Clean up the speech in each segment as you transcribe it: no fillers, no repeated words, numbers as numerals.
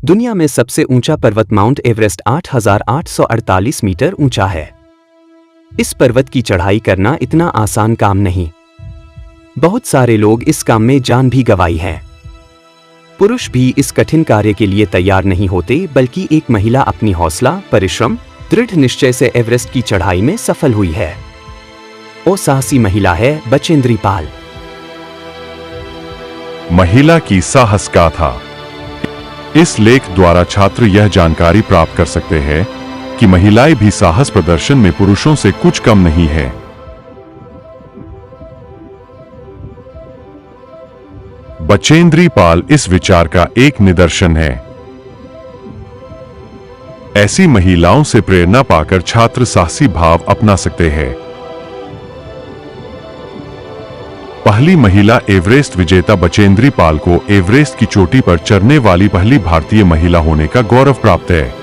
दुनिया में सबसे ऊंचा पर्वत माउंट एवरेस्ट 8,848 मीटर ऊंचा है। इस पर्वत की चढ़ाई करना इतना आसान काम नहीं। बहुत सारे लोग इस काम में जान भी गंवाई है। पुरुष भी इस कठिन कार्य के लिए तैयार नहीं होते, बल्कि एक महिला अपनी हौसला, परिश्रम, दृढ़ निश्चय से एवरेस्ट की चढ़ाई में सफल हुई है। वो साहसी महिला है बचेंद्री पाल। महिला की साहस गाथा। इस लेख द्वारा छात्र यह जानकारी प्राप्त कर सकते हैं कि महिलाएं भी साहस प्रदर्शन में पुरुषों से कुछ कम नहीं है। बचेंद्री पाल इस विचार का एक निदर्शन है। ऐसी महिलाओं से प्रेरणा पाकर छात्र साहसी भाव अपना सकते हैं। पहली महिला एवरेस्ट विजेता बचेंद्री पाल को एवरेस्ट की चोटी पर चढ़ने वाली पहली भारतीय महिला होने का गौरव प्राप्त है।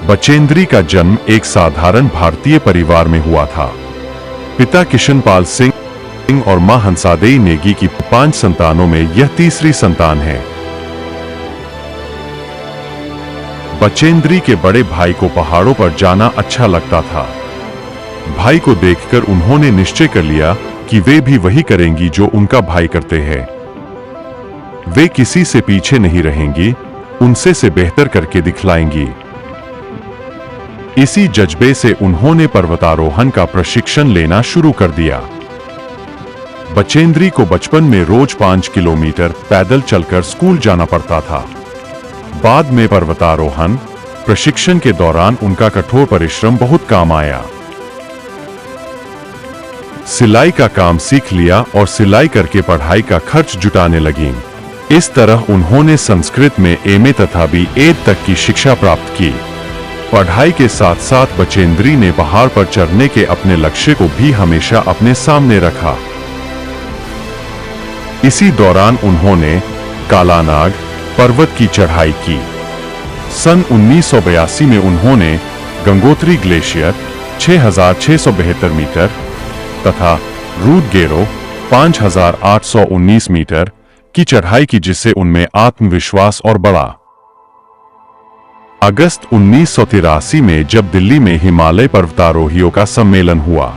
बचेंद्री का जन्म एक साधारण भारतीय परिवार में हुआ था। पिता किशन पाल सिंह और मां हंसादेई नेगी की 5 संतानों में यह तीसरी संतान है। बचेंद्री के बड़े भाई को पहाड़ों पर जाना अच्छा लगता था। भाई को देखकर उन्होंने निश्चय कर लिया कि वे भी वही करेंगी जो उनका भाई करते हैं। वे किसी से पीछे नहीं रहेंगी, उनसे से बेहतर करके दिखलाएंगी। इसी जज्बे से उन्होंने पर्वतारोहण का प्रशिक्षण लेना शुरू कर दिया। बचेंद्री को बचपन में रोज 5 किलोमीटर पैदल चलकर स्कूल जाना पड़ता था। बाद में पर्वतारोहण प्रशिक्षण के दौरान उनका कठोर परिश्रम बहुत काम आया। सिलाई का काम सीख लिया और सिलाई करके पढ़ाई का खर्च जुटाने लगी। इस तरह उन्होंने संस्कृत में एमए तथा बीएड तक की शिक्षा प्राप्त की। पढ़ाई के साथ साथ बचेंद्री ने पहाड़ पर चढ़ने के अपने लक्ष्य को भी हमेशा अपने सामने रखा। इसी दौरान उन्होंने कालानाग पर्वत की चढ़ाई की। सन 1982 में उन्होंने गंगोत्री ग्लेशियर 6,672 मीटर तथा रूट गेरो 5,819 मीटर की चढ़ाई की, जिससे उनमें आत्मविश्वास और बढ़ा। अगस्त 1983 में जब दिल्ली में हिमालय पर्वतारोहियों का सम्मेलन हुआ,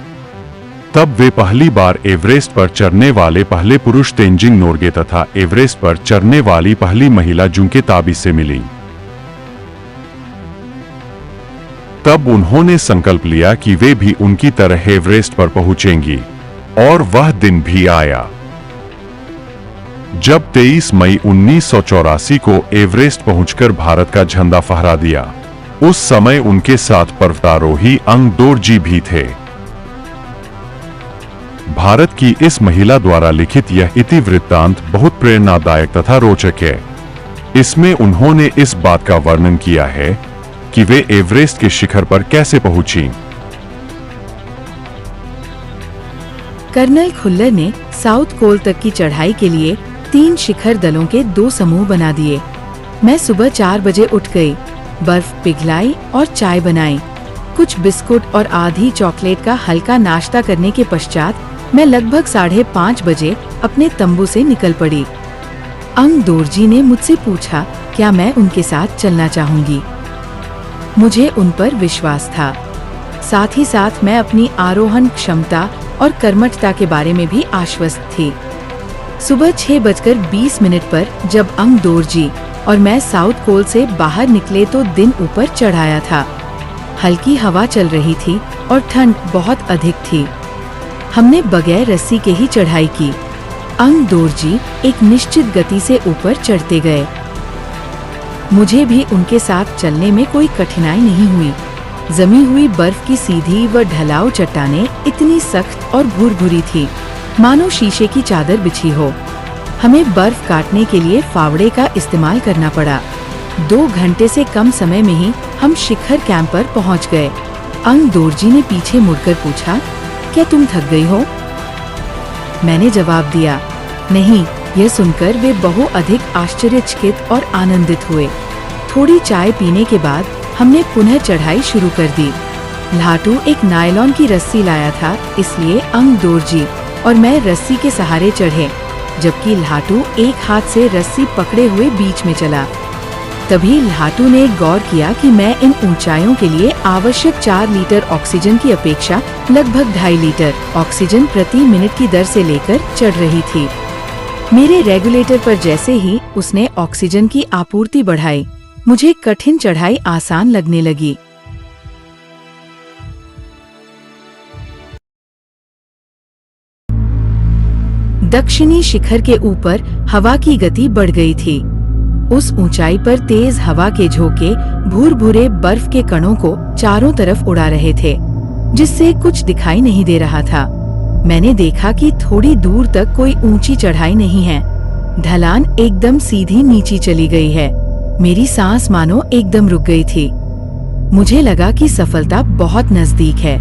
तब वे पहली बार एवरेस्ट पर चढ़ने वाले पहले पुरुष तेंजिंग नोर्गे तथा एवरेस्ट पर चढ़ने वाली पहली महिला जुंके ताबी से मिली। तब उन्होंने संकल्प लिया कि वे भी उनकी तरह एवरेस्ट पर पहुंचेंगी, और वह दिन भी आया जब 23 मई 1984 को एवरेस्ट पहुंचकर भारत का झंडा फहरा दिया। उस समय उनके साथ पर्वतारोही अंग दोरजी भी थे। भारत की इस महिला द्वारा लिखित यह इतिवृत्तांत बहुत प्रेरणादायक तथा रोचक है। इसमें उन्होंने इस बात का वर्णन किया है कि वे एवरेस्ट के शिखर पर कैसे पहुंची। कर्नल खुल्लर ने साउथ कोल तक की चढ़ाई के लिए 3 शिखर दलों के 2 समूह बना दिए। मैं सुबह 4 बजे उठ गई, बर्फ पिघलाई और चाय बनाई। कुछ बिस्कुट और आधी चॉकलेट का हल्का नाश्ता करने के पश्चात मैं लगभग 5:30 बजे अपने तंबू से निकल पड़ी। अंग दोरजी ने मुझसे पूछा क्या मैं उनके साथ चलना चाहूंगी। मुझे उन पर विश्वास था। साथ ही साथ मैं अपनी आरोहण क्षमता और कर्मठता के बारे में भी आश्वस्त थी। सुबह 6:20 पर जब अंग दोरजी और मैं साउथ कोल से बाहर निकले तो दिन ऊपर चढ़ाया था। हल्की हवा चल रही थी और ठंड बहुत अधिक थी। हमने बगैर रस्सी के ही चढ़ाई की। अंग दोरजी एक निश्चित गति से ऊपर चढ़ते गए। मुझे भी उनके साथ चलने में कोई कठिनाई नहीं हुई। जमी हुई बर्फ की सीधी व ढलाऊ चट्टानें इतनी सख्त और भूरभूरी थी, मानो शीशे की चादर बिछी हो। हमें बर्फ काटने के लिए फावड़े का इस्तेमाल करना पड़ा। 2 घंटे से कम समय में ही हम शिखर कैंप पर पहुंच गए। अंग दोरजी ने पीछे मुड़कर पूछा, क्या तुम थक गई हो? मैंने जवाब दिया, नहीं। यह सुनकर वे बहु अधिक आश्चर्यचकित और आनंदित हुए। थोड़ी चाय पीने के बाद हमने पुनः चढ़ाई शुरू कर दी। लाटू एक नायलॉन की रस्सी लाया था, इसलिए अंग दोरजी और मैं रस्सी के सहारे चढ़े। जबकि लाटू एक हाथ से रस्सी पकड़े हुए बीच में चला। तभी लाटू ने गौर किया कि मैं इन ऊंचाइयों के लिए आवश्यक 4 लीटर ऑक्सीजन की अपेक्षा लगभग 2.5 लीटर ऑक्सीजन प्रति मिनट की दर से लेकर चढ़ रही थी। मेरे रेगुलेटर पर जैसे ही उसने ऑक्सीजन की आपूर्ति बढ़ाई, मुझे कठिन चढ़ाई आसान लगने लगी। दक्षिणी शिखर के ऊपर हवा की गति बढ़ गई थी। उस ऊंचाई पर तेज हवा के झोंके भूर-भूरे बर्फ के कणों को चारों तरफ उड़ा रहे थे, जिससे कुछ दिखाई नहीं दे रहा था। मैंने देखा कि थोड़ी दूर तक कोई ऊंची चढ़ाई नहीं है। ढलान एकदम सीधी नीचे चली गई है। मेरी सांस मानो एकदम रुक गई थी। मुझे लगा कि सफलता बहुत नजदीक है।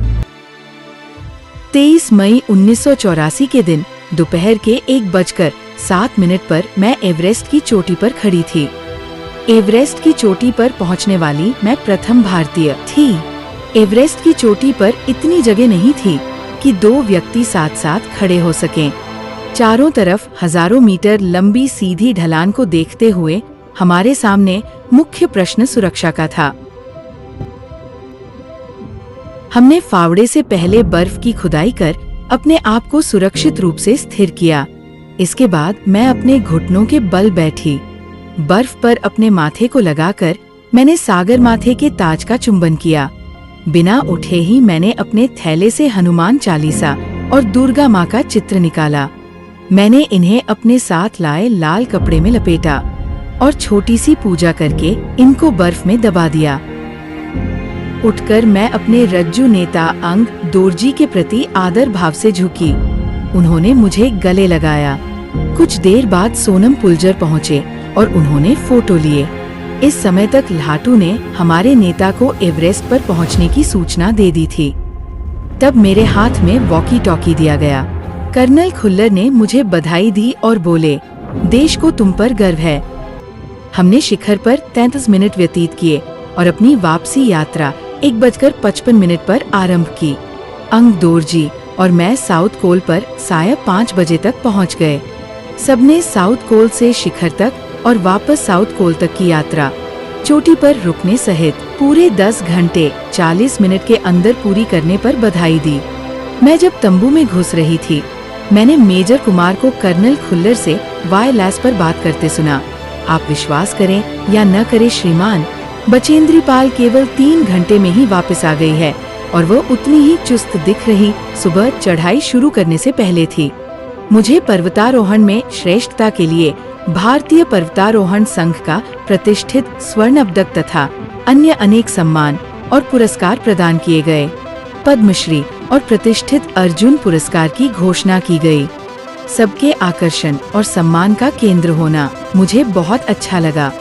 23 मई 1984 के दिन दोपहर के 1:07 पर मैं एवरेस्ट की चोटी पर खड़ी थी। एवरेस्ट की चोटी पर पहुंचने वाली मैं प्रथम भारतीय थी। एवरेस्ट की चोटी पर इतनी जगह नहीं थी कि 2 व्यक्ति साथ साथ खड़े हो सकें। चारों तरफ हजारों मीटर लंबी सीधी ढलान को देखते हुए हमारे सामने मुख्य प्रश्न सुरक्षा का था। हमने फावड़े से पहले बर्फ की खुदाई कर अपने आप को सुरक्षित रूप से स्थिर किया। इसके बाद मैं अपने घुटनों के बल बैठी। बर्फ पर अपने माथे को लगाकर मैंने सागर माथे के ताज का चुंबन किया। बिना उठे ही मैंने अपने थैले से हनुमान चालीसा और दुर्गा माँ का चित्र निकाला। मैंने इन्हें अपने साथ लाए लाल कपड़े में लपेटा और छोटी सी पूजा करके इनको बर्फ में दबा दिया। उठकर मैं अपने रज्जू नेता अंग दोरजी के प्रति आदर भाव से झुकी। उन्होंने मुझे गले लगाया। कुछ देर बाद सोनम पुलजर पहुँचे और उन्होंने फोटो लिए। इस समय तक लाटू ने हमारे नेता को एवरेस्ट पर पहुंचने की सूचना दे दी थी। तब मेरे हाथ में वॉकी टॉकी दिया गया। कर्नल खुल्लर ने मुझे बधाई दी और बोले, देश को तुम पर गर्व है। हमने शिखर पर 33 मिनट व्यतीत किए और अपनी वापसी यात्रा 1:55 पर आरंभ की। अंग दोरजी और मैं साउथ कोल पर साया 5 बजे तक पहुंच गए। सबने साउथ कोल से शिखर तक और वापस साउथ कोल तक की यात्रा चोटी पर रुकने सहित पूरे 10 घंटे 40 मिनट के अंदर पूरी करने पर बधाई दी। मैं जब तंबू में घुस रही थी, मैंने मेजर कुमार को कर्नल खुल्लर से वायरलेस पर बात करते सुना। आप विश्वास करें या न करें श्रीमान, बचेंद्री पाल केवल 3 घंटे में ही वापस आ गई है और वह उतनी ही चुस्त दिख रही सुबह चढ़ाई शुरू करने से पहले थी। मुझे पर्वतारोहण में श्रेष्ठता के लिए भारतीय पर्वतारोहण संघ का प्रतिष्ठित स्वर्ण पदक तथा अन्य अनेक सम्मान और पुरस्कार प्रदान किए गए। पद्मश्री और प्रतिष्ठित अर्जुन पुरस्कार की घोषणा की गई। सबके आकर्षण और सम्मान का केंद्र होना मुझे बहुत अच्छा लगा।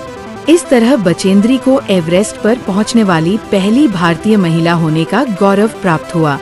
इस तरह बचेंद्री को एवरेस्ट पर पहुंचने वाली पहली भारतीय महिला होने का गौरव प्राप्त हुआ।